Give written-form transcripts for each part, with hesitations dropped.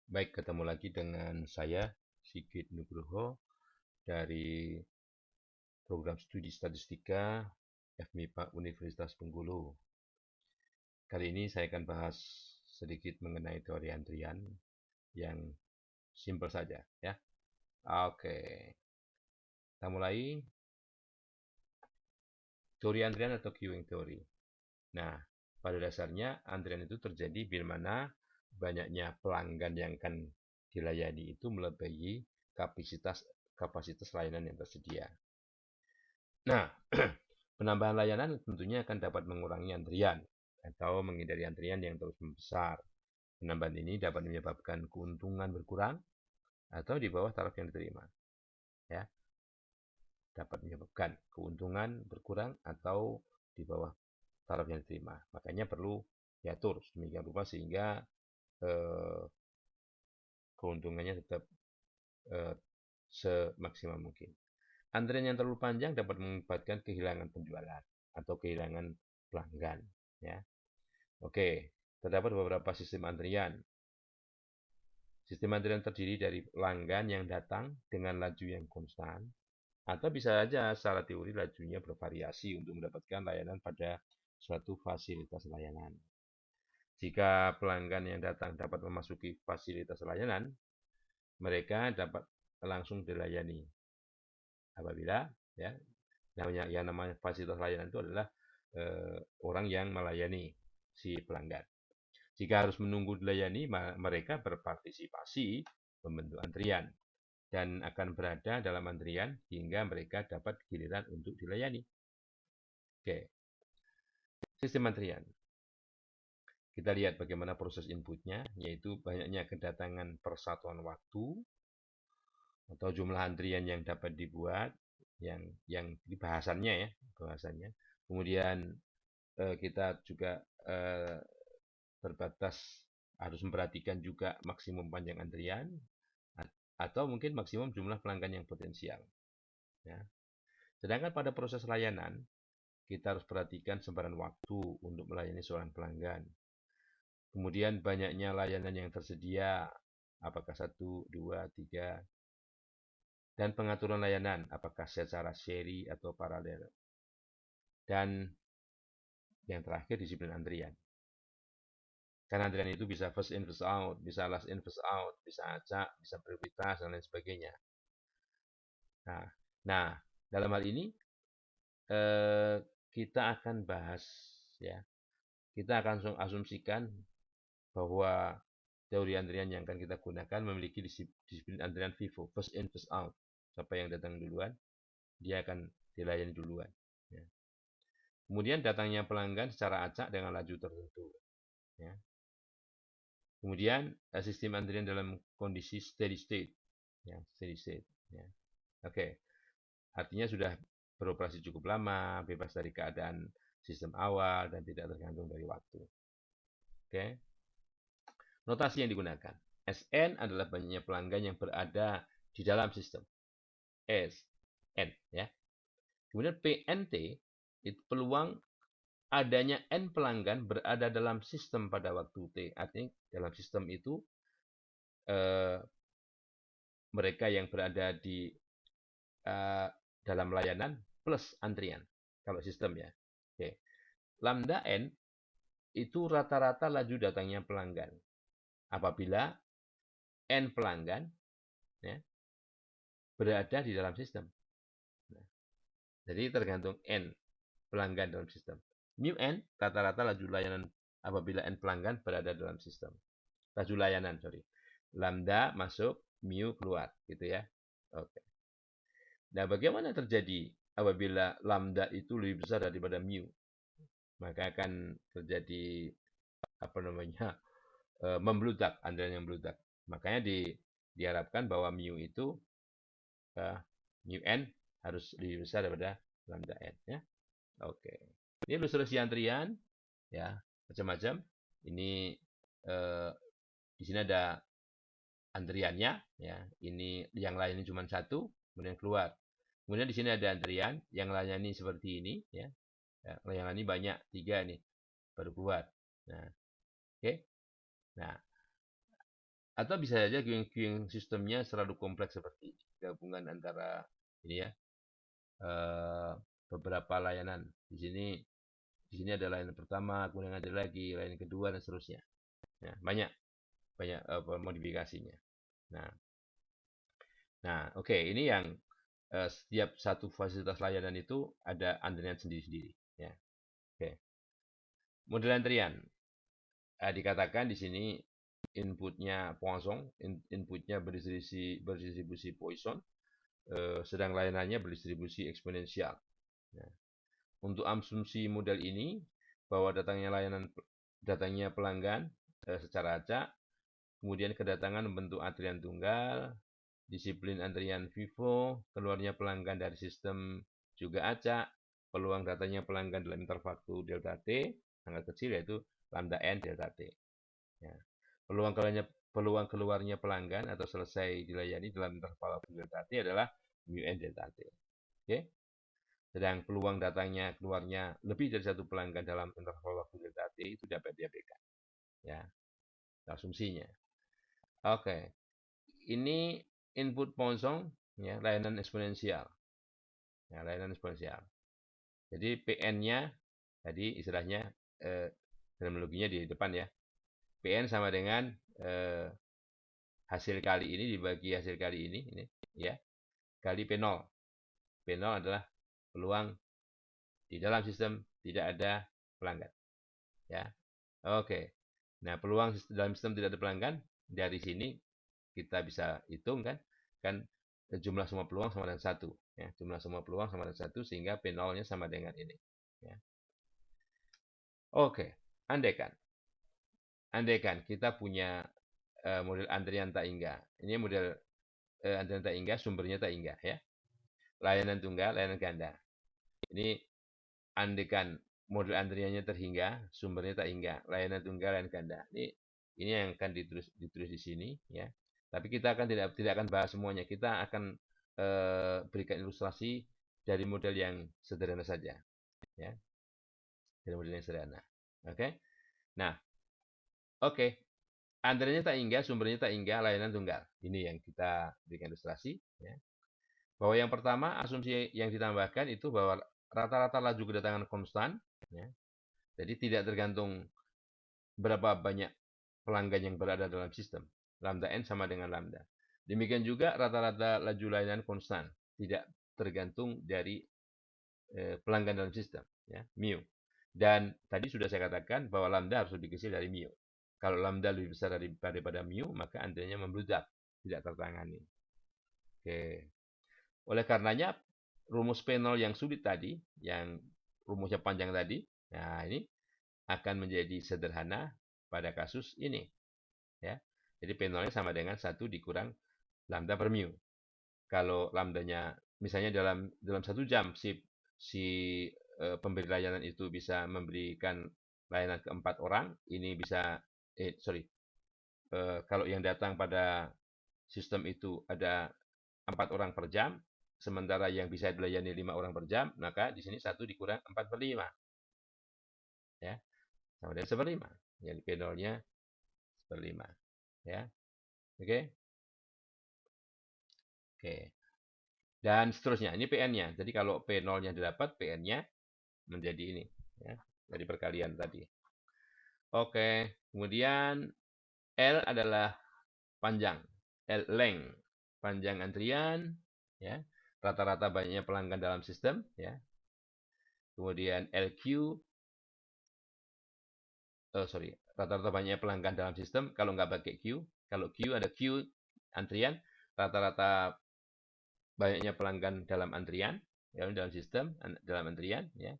Baik, ketemu lagi dengan saya, Sigit Nugroho, dari program studi statistika FMIPA Universitas Bengkulu. Kali ini saya akan bahas sedikit mengenai teori antrian yang simpel saja, ya. Oke, kita mulai. Teori antrian atau queuing teori. Nah, pada dasarnya antrian itu terjadi bila mana banyaknya pelanggan yang akan dilayani itu melebihi kapasitas kapasitas layanan yang tersedia. Nah, penambahan layanan tentunya akan dapat mengurangi antrian atau menghindari antrian yang terus membesar. Penambahan ini dapat menyebabkan keuntungan berkurang atau di bawah taraf yang diterima. Ya, dapat menyebabkan keuntungan berkurang atau di bawah taraf yang diterima. Makanya perlu diatur sedemikian rupa sehingga eh, keuntungannya tetap eh, semaksimal mungkin. Antrian yang terlalu panjang dapat mengakibatkan kehilangan penjualan atau kehilangan pelanggan. Ya, oke. Terdapat beberapa sistem antrian. Sistem antrian terdiri dari pelanggan yang datang dengan laju yang konstan, atau bisa saja secara teori lajunya bervariasi untuk mendapatkan layanan pada suatu fasilitas layanan. Jika pelanggan yang datang dapat memasuki fasilitas layanan, mereka dapat langsung dilayani. Apabila ya namanya fasilitas layanan itu adalah orang yang melayani si pelanggan. Jika harus menunggu dilayani, mereka berpartisipasi membentuk antrian dan akan berada dalam antrian hingga mereka dapat giliran untuk dilayani. Oke, sistem antrian. Kita lihat bagaimana proses inputnya, yaitu banyaknya kedatangan persatuan waktu atau jumlah antrian yang dapat dibuat, yang di bahasannya ya, bahasannya. Kemudian kita juga terbatas harus memperhatikan juga maksimum panjang antrian atau mungkin maksimum jumlah pelanggan yang potensial. Ya. Sedangkan pada proses layanan, kita harus perhatikan sebaran waktu untuk melayani seorang pelanggan. Kemudian banyaknya layanan yang tersedia, apakah 1, 2, 3, dan pengaturan layanan, apakah secara seri atau paralel. Dan yang terakhir disiplin antrian. Karena antrian itu bisa first in, first out, bisa last in, first out, bisa acak, bisa prioritas, dan lain sebagainya. Nah, dalam hal ini kita akan bahas, ya, kita akan asumsikan bahwa teori antrian yang akan kita gunakan memiliki disiplin antrian FIFO, first in, first out. Siapa yang datang duluan, dia akan dilayani duluan. Ya. Kemudian datangnya pelanggan secara acak dengan laju tertentu. Ya. Kemudian sistem antrian dalam kondisi steady state. Ya, steady state. Ya. Oke, artinya sudah beroperasi cukup lama, bebas dari keadaan sistem awal, dan tidak tergantung dari waktu. Oke. Notasi yang digunakan. SN adalah banyaknya pelanggan yang berada di dalam sistem. SN, ya. Kemudian PNT itu peluang adanya N pelanggan berada dalam sistem pada waktu T. Artinya dalam sistem itu mereka yang berada di dalam layanan plus antrian. Kalau sistem ya. Oke. Lambda N itu rata-rata laju datangnya pelanggan. Apabila N pelanggan ya, berada di dalam sistem. Nah, jadi tergantung N pelanggan dalam sistem. Mu N rata-rata laju layanan apabila N pelanggan berada dalam sistem. Laju layanan, sorry. Lambda masuk, mu keluar, gitu ya. Oke. Nah, bagaimana terjadi apabila lambda itu lebih besar daripada mu? Maka akan terjadi apa namanya? Membludak, antrian yang membludak. Makanya diharapkan bahwa mu itu mu n harus lebih besar daripada lambda n ya. Oke. Ini ilustrasi antrian ya, macam-macam. Ini di sini ada antriannya ya. Ini yang lainnya cuma satu, kemudian keluar. Kemudian di sini ada antrian yang layani seperti ini ya. Yang lain ini banyak, 3 nih baru keluar. Nah, oke. Nah, Atau bisa saja queuing sistemnya selalu kompleks seperti gabungan antara ini ya, beberapa layanan. Di sini ada layanan pertama, kemudian ada lagi layanan kedua dan seterusnya. Nah, banyak modifikasinya. Nah, oke, ini yang setiap satu fasilitas layanan itu ada antrian sendiri-sendiri. Ya, oke. Model antrian dikatakan di sini inputnya Poisson, inputnya berdistribusi Poisson, sedang layanannya berdistribusi eksponensial. Nah, untuk asumsi model ini bahwa datangnya pelanggan secara acak, kemudian kedatangan membentuk antrian tunggal, disiplin antrian FIFO, keluarnya pelanggan dari sistem juga acak, peluang datanya pelanggan dalam interval waktu delta T, sangat kecil yaitu lambda N delta T. Ya. Peluang keluarnya pelanggan atau selesai dilayani dalam interval waktu delta T adalah mu N delta T. Oke. Sedang peluang datangnya keluarnya lebih dari satu pelanggan dalam interval waktu delta T itu dapat diabaikan. Ya. Asumsinya. Oke. Ini input Poisson, ya, layanan eksponensial. Ya, layanan eksponensial. Jadi PN-nya tadi istilahnya terminologinya di depan ya. PN sama dengan hasil kali ini dibagi hasil kali ini ya, kali P0. P0 adalah peluang di dalam sistem tidak ada pelanggan. Ya. Oke. Nah, peluang dalam sistem tidak ada pelanggan dari sini kita bisa hitung kan jumlah semua peluang sama dengan 1 ya, jumlah semua peluang sama dengan 1 sehingga P0-nya sama dengan ini ya. Oke, andaikan kita punya model antrian tak hingga. Ini model antrian tak hingga, sumbernya tak hingga ya. Layanan tunggal, layanan ganda. Ini andaikan model antriannya terhingga, sumbernya tak hingga, layanan tunggal, layanan ganda. Ini yang akan ditulis di sini ya. Tapi kita akan tidak akan bahas semuanya. Kita akan berikan ilustrasi dari model yang sederhana saja, ya. Dari model yang sederhana. Oke. Nah, oke. Antriannya tak hingga, sumbernya tak hingga, layanan tunggal. Ini yang kita berikan ilustrasi, ya. Bahwa yang pertama asumsi yang ditambahkan itu bahwa rata-rata laju kedatangan konstan, ya. Jadi tidak tergantung berapa banyak pelanggan yang berada dalam sistem. Lambda N sama dengan lambda. Demikian juga rata-rata laju layanan konstan, tidak tergantung dari pelanggan dalam sistem, ya, mu. Dan tadi sudah saya katakan bahwa lambda harus lebih kecil dari mu. Kalau lambda lebih besar daripada mu, maka antriannya membludak, tidak tertangani. Oke. Oleh karenanya, rumus P0 yang sulit tadi, yang rumusnya panjang tadi, nah ini akan menjadi sederhana pada kasus ini. Ya. Jadi P0-nya sama dengan 1 dikurang lambda per mu. Kalau lambdanya misalnya dalam 1 jam si pemberi layanan itu bisa memberikan layanan ke 4 orang, ini bisa kalau yang datang pada sistem itu ada 4 orang per jam, sementara yang bisa dilayani 5 orang per jam, maka di sini 1 dikurang 4/5. Ya. Sama dengan 1/5. Jadi P0-nya 1/5. Ya. Oke. Oke. Dan seterusnya. Ini PN-nya. Jadi kalau P0-nya didapat, PN-nya menjadi ini. Ya. Dari perkalian tadi. Oke. Kemudian L adalah panjang. Length. Panjang antrian. Ya. Rata-rata banyaknya pelanggan dalam sistem. Ya. Kemudian LQ. Rata-rata banyaknya pelanggan dalam sistem. Kalau nggak pakai Q. Kalau Q ada Q antrian. Rata-rata banyaknya pelanggan dalam antrian, ya, dalam sistem, dalam antrian, ya.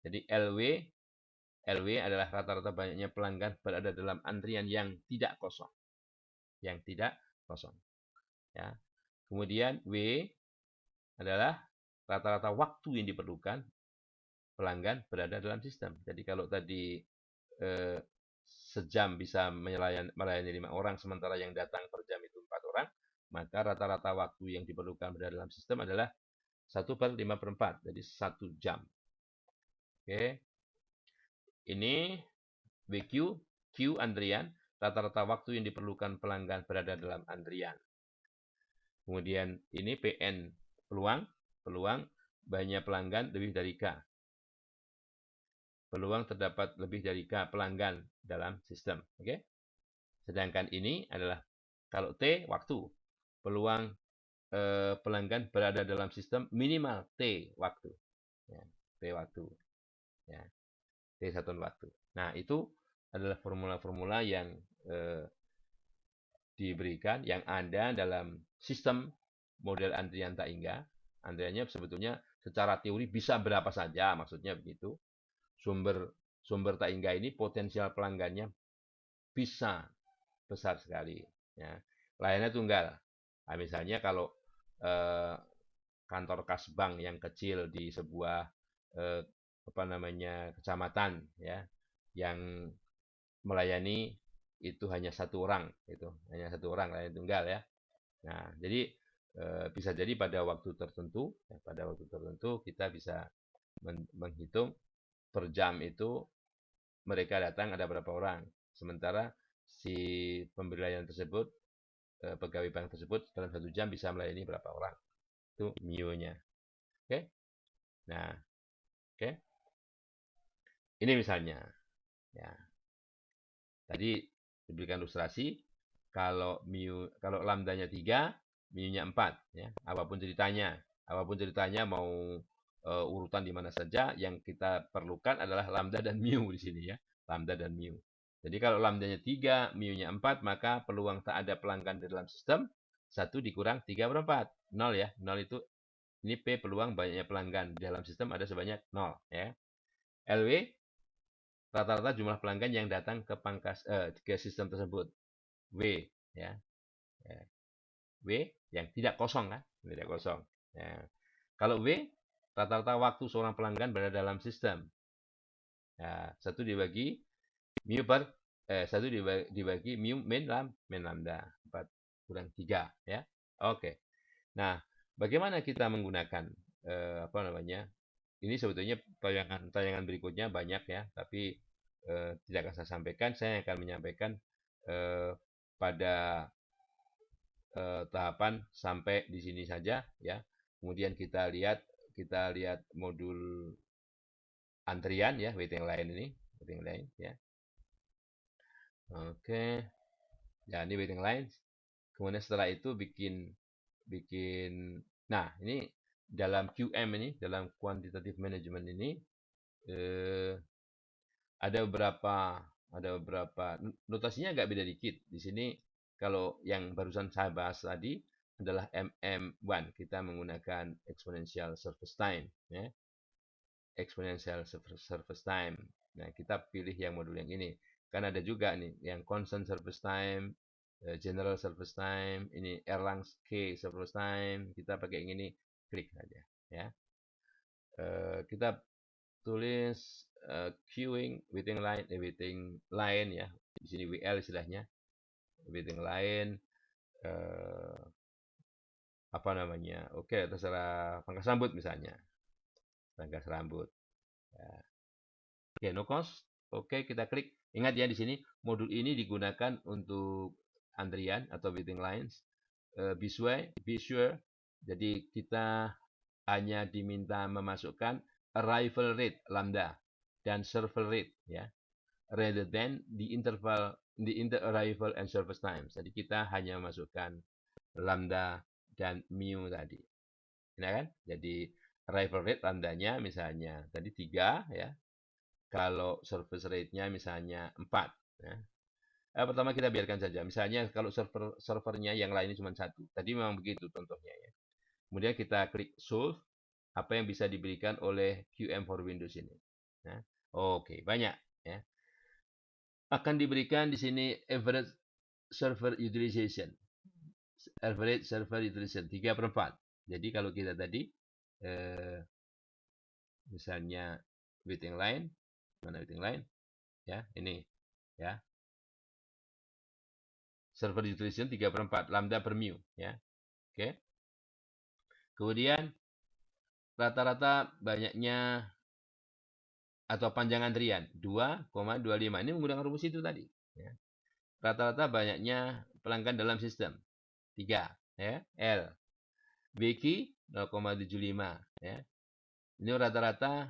Jadi LW adalah rata-rata banyaknya pelanggan berada dalam antrian yang tidak kosong, ya. Kemudian W adalah rata-rata waktu yang diperlukan pelanggan berada dalam sistem. Jadi kalau tadi sejam bisa melayani 5 orang, sementara yang datang per jam itu 4 orang, maka rata-rata waktu yang diperlukan berada dalam sistem adalah 1/5/4, jadi 1 jam. Oke. Ini BQ, Q antrian, rata-rata waktu yang diperlukan pelanggan berada dalam antrian. Kemudian ini PN, peluang banyak pelanggan lebih dari K. Peluang terdapat lebih dari K pelanggan dalam sistem. Oke? Sedangkan ini adalah kalau T, waktu. Peluang pelanggan berada dalam sistem minimal T, waktu. Ya, T, waktu. Ya, T, satuan waktu. Nah, itu adalah formula-formula yang diberikan, yang ada dalam sistem model antrian Taingga. Antriannya sebetulnya secara teori bisa berapa saja, maksudnya begitu. Sumber Taingga ini potensial pelanggannya bisa besar sekali. Ya. Layannya tunggal. Nah, misalnya kalau kantor kas bank yang kecil di sebuah kecamatan, ya, yang melayani itu hanya satu orang, layanan tunggal, ya. Nah, jadi bisa jadi pada waktu tertentu kita bisa menghitung per jam itu mereka datang ada berapa orang. Sementara si pemberi layanan tersebut, pegawai bank tersebut dalam 1 jam bisa melayani berapa orang. Itu MIO-nya. Oke? Nah, oke. Ini misalnya. Ya. Tadi diberikan ilustrasi kalau lambdanya 3, MIO-nya 4, ya. Apapun ceritanya mau urutan di mana saja, yang kita perlukan adalah lambda dan MIO di sini, ya. Lambda dan MIO. Jadi kalau lambdanya 3, MIO-nya 4, maka peluang tak ada pelanggan di dalam sistem 1 dikurang 3 per 4. 0, ya. 0 itu ini P, peluang banyaknya pelanggan di dalam sistem ada sebanyak 0, ya. LW, rata-rata jumlah pelanggan yang datang ke sistem tersebut. W, ya. W yang tidak kosong, kan? Tidak kosong. Ya. Kalau W, rata-rata waktu seorang pelanggan berada dalam sistem. Ya, 1 dibagi mu per 1 dibagi mu min lambda 4 kurang 3, ya. Oke. Nah, bagaimana kita menggunakan ini sebetulnya tayangan berikutnya banyak, ya, tapi tidak akan saya sampaikan. Saya akan menyampaikan pada tahapan sampai di sini saja, ya. Kemudian kita lihat modul antrian, ya, waiting line, ya. Oke. Ya, ini waiting line. Kemudian setelah itu bikin nah, ini dalam QM ini, dalam quantitative management ini ada beberapa notasinya agak beda dikit. Di sini kalau yang barusan saya bahas tadi adalah MM1, kita menggunakan exponential service time, ya. Exponential service time. Nah, kita pilih yang modul yang ini. Kan ada juga nih yang constant service time, general service time, ini Erlang K service time. Kita pakai yang ini, klik saja, ya. Kita tulis queuing waiting line, ya. Di sini WL istilahnya. Waiting line Oke, terserah pangkas rambut misalnya. Pangkas rambut. Ya. Oke, no cost. Oke, kita klik. Ingat, ya, di sini modul ini digunakan untuk antrian atau waiting lines. Be sure. Jadi kita hanya diminta memasukkan arrival rate lambda dan server rate, ya, rather than the inter-arrival and service times. Jadi kita hanya memasukkan lambda dan mu tadi. Nah, kan? Jadi arrival rate lambdanya misalnya tadi 3, ya. Kalau service rate-nya misalnya 4, ya. Pertama kita biarkan saja. Misalnya kalau servernya yang lainnya cuma 1. Tadi memang begitu contohnya, ya. Kemudian kita klik solve. Apa yang bisa diberikan oleh QM for Windows ini. Nah, oke, banyak, ya. Akan diberikan di sini average server utilization. Average server utilization 3 per 4. Jadi kalau kita tadi misalnya waiting line, mana waiting line? Ya, ini, ya. Server utilization 3 per 4, lambda per mu, ya. Oke. Kemudian rata-rata banyaknya atau panjang antrian 2,25. Ini menggunakan rumus itu tadi, ya. rata-rata banyaknya pelanggan dalam sistem 3 ya. L BQ 0,75 ya. Ini rata-rata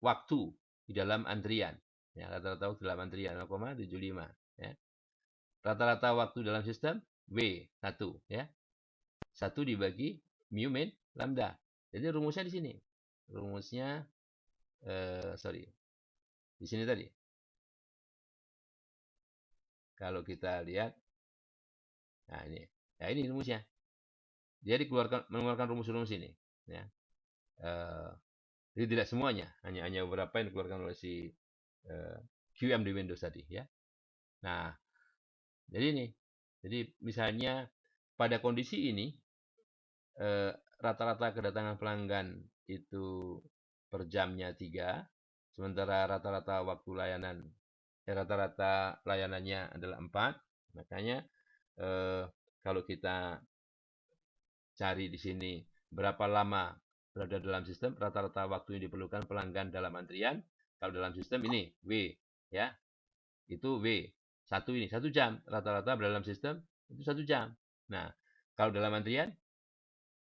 waktu di dalam antrian ya, rata-rata waktu dalam antrian 0,75 ya. Rata-rata waktu dalam sistem W 1 ya. 1 dibagi mu min lambda. Jadi rumusnya di sini. Rumusnya di sini tadi. Kalau kita lihat, nah ini, ya ini rumusnya. Dia mengeluarkan rumus-rumus ini. Ya. Jadi tidak semuanya, hanya beberapa yang dikeluarkan oleh si QM di Windows tadi. Ya. Nah, jadi ini. Jadi misalnya pada kondisi ini, rata-rata kedatangan pelanggan itu per jamnya 3, sementara rata-rata waktu layanan rata-rata layanannya adalah 4. Makanya kalau kita cari di sini berapa lama berada dalam sistem, rata-rata waktu yang diperlukan pelanggan dalam antrian, kalau dalam sistem ini W ya. Itu W. 1 ini 1 jam, rata-rata dalam sistem itu 1 jam. Nah, kalau dalam antrian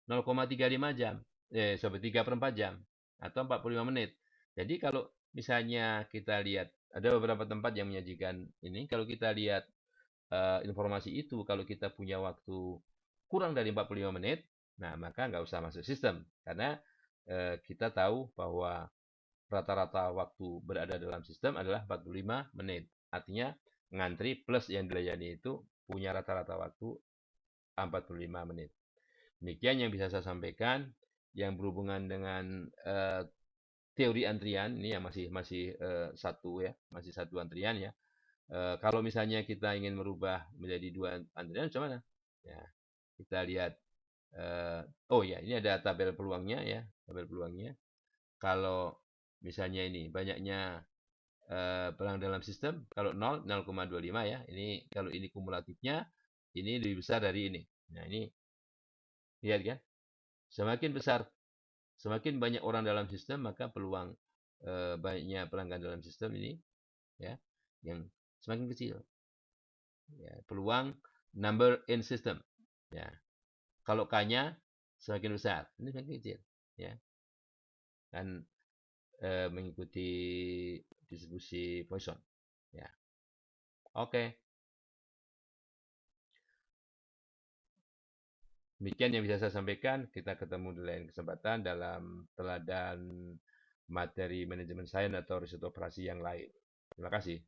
0,35 jam. Sampai 3/4 jam atau 45 menit. Jadi kalau misalnya kita lihat ada beberapa tempat yang menyajikan ini, kalau kita lihat informasi itu, kalau kita punya waktu kurang dari 45 menit, nah maka nggak usah masuk sistem. Karena kita tahu bahwa rata-rata waktu berada dalam sistem adalah 45 menit. Artinya ngantri plus yang dilayani itu punya rata-rata waktu 45 menit. Demikian yang bisa saya sampaikan yang berhubungan dengan teori antrian ini yang masih satu ya, masih satu antrian ya. Kalau misalnya kita ingin merubah menjadi 2 antrian, macam mana? Ya, kita lihat. Oh ya, ini ada tabel peluangnya ya, tabel peluangnya. Kalau misalnya ini banyaknya pelanggan dalam sistem, kalau 0, 0,25 ya. Ini kalau ini kumulatifnya, ini lebih besar dari ini. Nah ini lihat kan, semakin besar, semakin banyak orang dalam sistem, maka peluang banyaknya pelanggan dalam sistem ini ya yang semakin kecil. Ya, peluang number in system. Ya. Kalau K-nya semakin besar, ini semakin kecil. Ya. Dan mengikuti distribusi Poisson. Ya. Oke. Demikian yang bisa saya sampaikan. Kita ketemu di lain kesempatan dalam teladan materi manajemen sains atau riset operasi yang lain. Terima kasih.